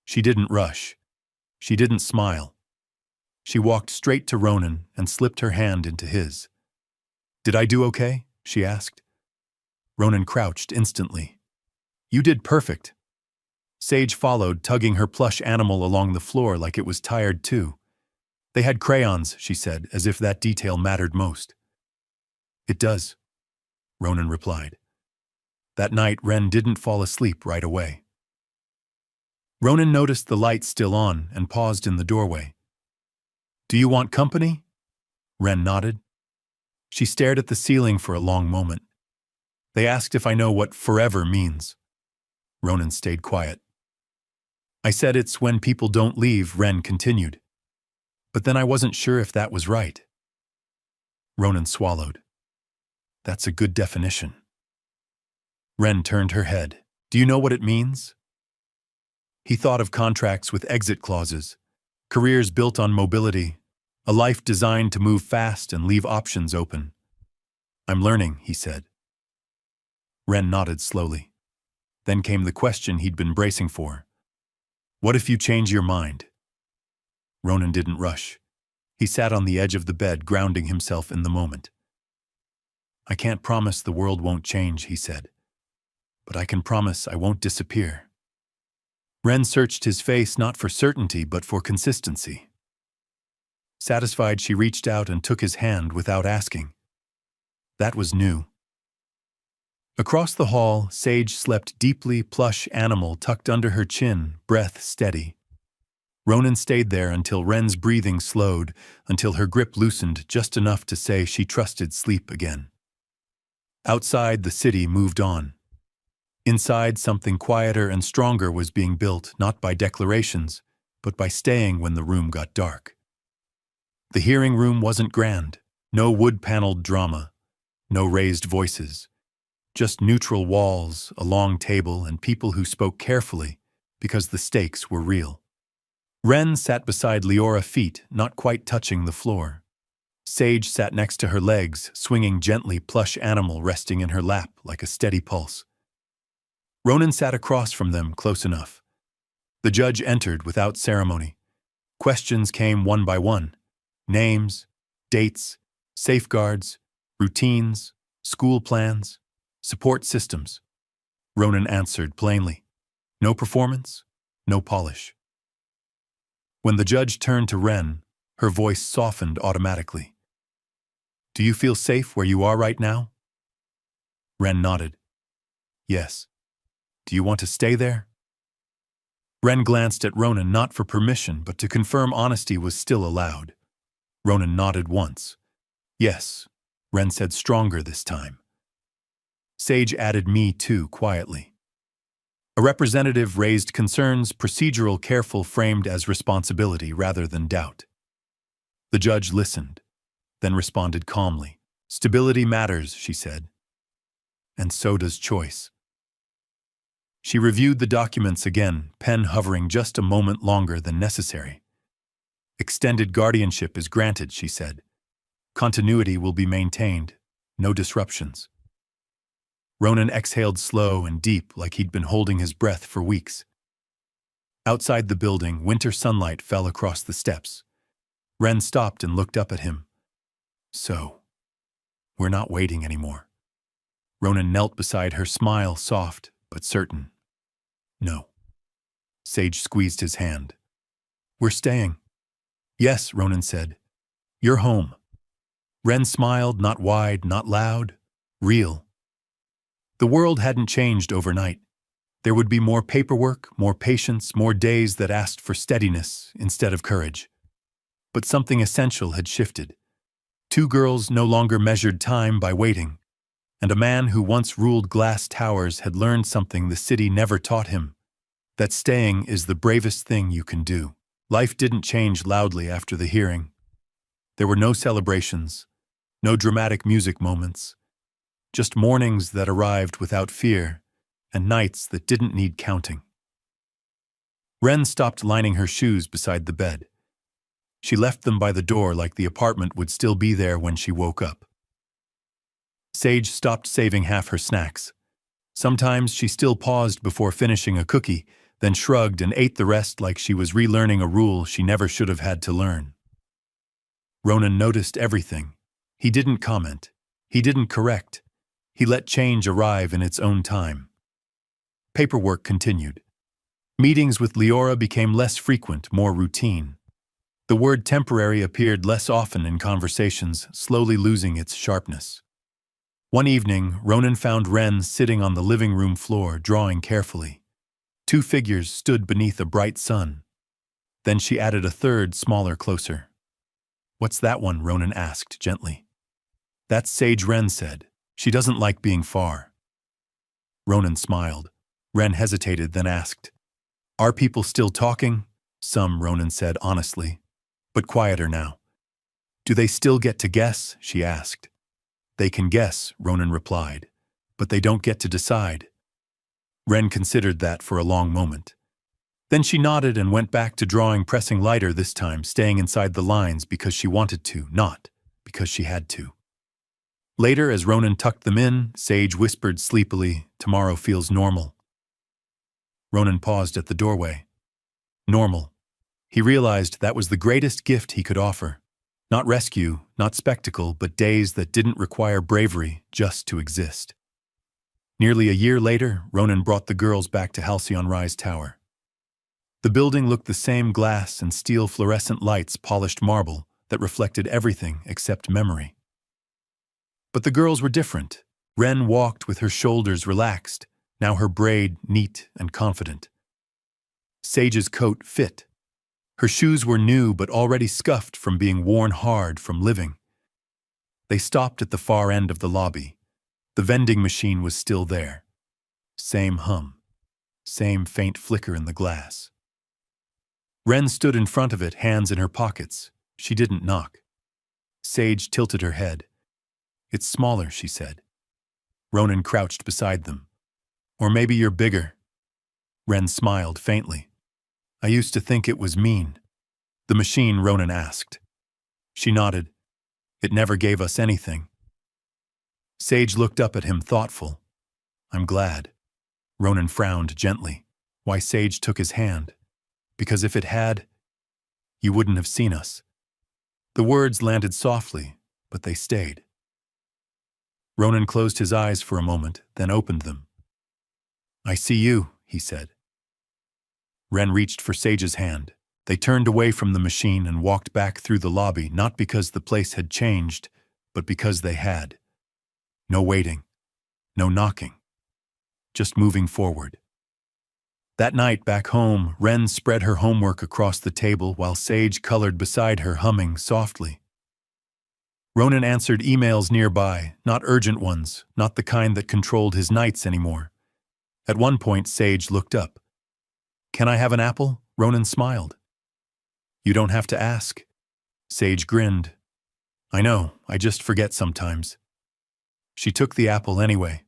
She didn't rush. She didn't smile. She walked straight to Ronan and slipped her hand into his. Did I do okay? She asked. Ronan crouched instantly. You did perfect. Sage followed, tugging her plush animal along the floor like it was tired too. They had crayons, she said, as if that detail mattered most. It does, Ronan replied. That night, Ren didn't fall asleep right away. Ronan noticed the light still on and paused in the doorway. Do you want company? Ren nodded. She stared at the ceiling for a long moment. They asked if I know what forever means. Ronan stayed quiet. I said it's when people don't leave, Ren continued. But then I wasn't sure if that was right. Ronan swallowed. That's a good definition. Ren turned her head. Do you know what it means? He thought of contracts with exit clauses, careers built on mobility, a life designed to move fast and leave options open. I'm learning, he said. Ren nodded slowly. Then came the question he'd been bracing for. What if you change your mind? Ronan didn't rush. He sat on the edge of the bed, grounding himself in the moment. I can't promise the world won't change, he said. But I can promise I won't disappear. Ren searched his face not for certainty but for consistency. Satisfied, she reached out and took his hand without asking. That was new. Across the hall, Sage slept deeply, plush animal tucked under her chin, breath steady. Ronan stayed there until Ren's breathing slowed, until her grip loosened just enough to say she trusted sleep again. Outside, the city moved on. Inside, something quieter and stronger was being built, not by declarations, but by staying when the room got dark. The hearing room wasn't grand. No wood-paneled drama. No raised voices. Just neutral walls, a long table, and people who spoke carefully because the stakes were real. Ren sat beside Leora, feet not quite touching the floor. Sage sat next to her legs, swinging gently, plush animal resting in her lap like a steady pulse. Ronan sat across from them, close enough. The judge entered without ceremony. Questions came one by one. Names, dates, safeguards, routines, school plans, support systems. Ronan answered plainly. No performance, no polish. When the judge turned to Ren, her voice softened automatically. Do you feel safe where you are right now? Ren nodded. Yes. Do you want to stay there? Ren glanced at Ronan not for permission but to confirm honesty was still allowed. Ronan nodded once. Yes, Ren said stronger this time. Sage added me too quietly. A representative raised concerns, procedural careful framed as responsibility rather than doubt. The judge listened, then responded calmly. Stability matters, she said. And so does choice. She reviewed the documents again, pen hovering just a moment longer than necessary. Extended guardianship is granted, she said. Continuity will be maintained, no disruptions. Ronan exhaled slow and deep like he'd been holding his breath for weeks. Outside the building, winter sunlight fell across the steps. Ren stopped and looked up at him. So, we're not waiting anymore. Ronan knelt beside her, smile soft but certain. No. Sage squeezed his hand. We're staying. Yes, Ronan said. You're home. Ren smiled, not wide, not loud, real. The world hadn't changed overnight. There would be more paperwork, more patience, more days that asked for steadiness instead of courage. But something essential had shifted. Two girls no longer measured time by waiting, and a man who once ruled glass towers had learned something the city never taught him, that staying is the bravest thing you can do. Life didn't change loudly after the hearing. There were no celebrations, no dramatic music moments, just mornings that arrived without fear and nights that didn't need counting. Ren stopped lining her shoes beside the bed. She left them by the door like the apartment would still be there when she woke up. Sage stopped saving half her snacks. Sometimes she still paused before finishing a cookie, then shrugged and ate the rest like she was relearning a rule she never should have had to learn. Ronan noticed everything. He didn't comment. He didn't correct. He let change arrive in its own time. Paperwork continued. Meetings with Leora became less frequent, more routine. The word temporary appeared less often in conversations, slowly losing its sharpness. One evening, Ronan found Ren sitting on the living room floor, drawing carefully. Two figures stood beneath a bright sun. Then she added a third, smaller, closer. What's that one? Ronan asked gently. That's Sage, Ren said. She doesn't like being far. Ronan smiled. Ren hesitated, then asked, Are people still talking? Some, Ronan said honestly, but quieter now. Do they still get to guess? She asked. They can guess, Ronan replied, but they don't get to decide. Ren considered that for a long moment. Then she nodded and went back to drawing, pressing lighter this time, staying inside the lines because she wanted to, not because she had to. Later, as Ronan tucked them in, Sage whispered sleepily, Tomorrow feels normal. Ronan paused at the doorway. Normal. He realized that was the greatest gift he could offer. Not rescue, not spectacle, but days that didn't require bravery just to exist. Nearly a year later, Ronan brought the girls back to Halcyon Rise Tower. The building looked the same, glass and steel fluorescent lights, polished marble that reflected everything except memory. But the girls were different. Ren walked with her shoulders relaxed, now her braid neat and confident. Sage's coat fit. Her shoes were new but already scuffed from being worn hard from living. They stopped at the far end of the lobby. The vending machine was still there. Same hum. Same faint flicker in the glass. Ren stood in front of it, hands in her pockets. She didn't knock. Sage tilted her head. It's smaller, she said. Ronan crouched beside them. Or maybe you're bigger. Ren smiled faintly. I used to think it was mean. The machine, Ronan asked. She nodded. It never gave us anything. Sage looked up at him, thoughtful. I'm glad. Ronan frowned gently. Why? Sage took his hand. Because if it had... You wouldn't have seen us. The words landed softly, but they stayed. Ronan closed his eyes for a moment, then opened them. I see you, he said. Ren reached for Sage's hand. They turned away from the machine and walked back through the lobby, not because the place had changed, but because they had. No waiting. No knocking. Just moving forward. That night back home, Ren spread her homework across the table while Sage colored beside her, humming softly. Ronan answered emails nearby, not urgent ones, not the kind that controlled his nights anymore. At one point, Sage looked up. Can I have an apple? Ronan smiled. You don't have to ask. Sage grinned. I know, I just forget sometimes. She took the apple anyway.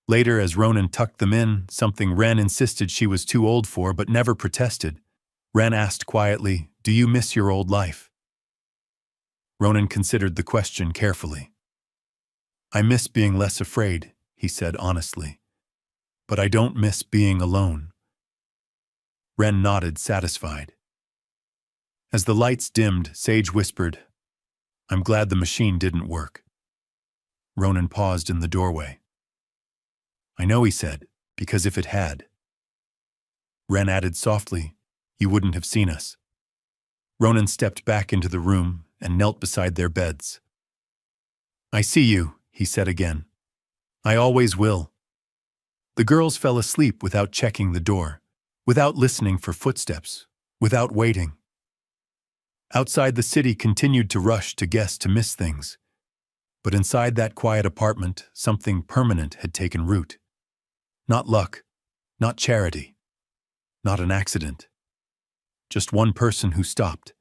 Later, as Ronan tucked them in, something Ren insisted she was too old for but never protested, Ren asked quietly, Do you miss your old life? Ronan considered the question carefully. I miss being less afraid, he said honestly. But I don't miss being alone. Ren nodded, satisfied. As the lights dimmed, Sage whispered, I'm glad the machine didn't work. Ronan paused in the doorway. I know, he said, because if it had. Ren added softly, You wouldn't have seen us. Ronan stepped back into the room and knelt beside their beds. I see you, he said again. I always will. The girls fell asleep without checking the door, without listening for footsteps, without waiting. Outside, the city continued to rush to guess to miss things. But inside that quiet apartment, something permanent had taken root. Not luck, not charity, not an accident. Just one person who stopped,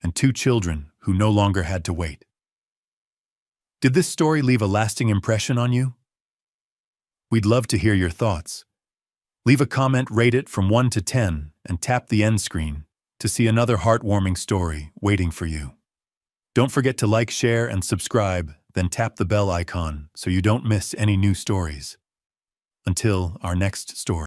and two children who no longer had to wait. Did this story leave a lasting impression on you? We'd love to hear your thoughts. Leave a comment, rate it from 1 to 10, and tap the end screen to see another heartwarming story waiting for you. Don't forget to like, share, and subscribe, then tap the bell icon so you don't miss any new stories. Until our next story.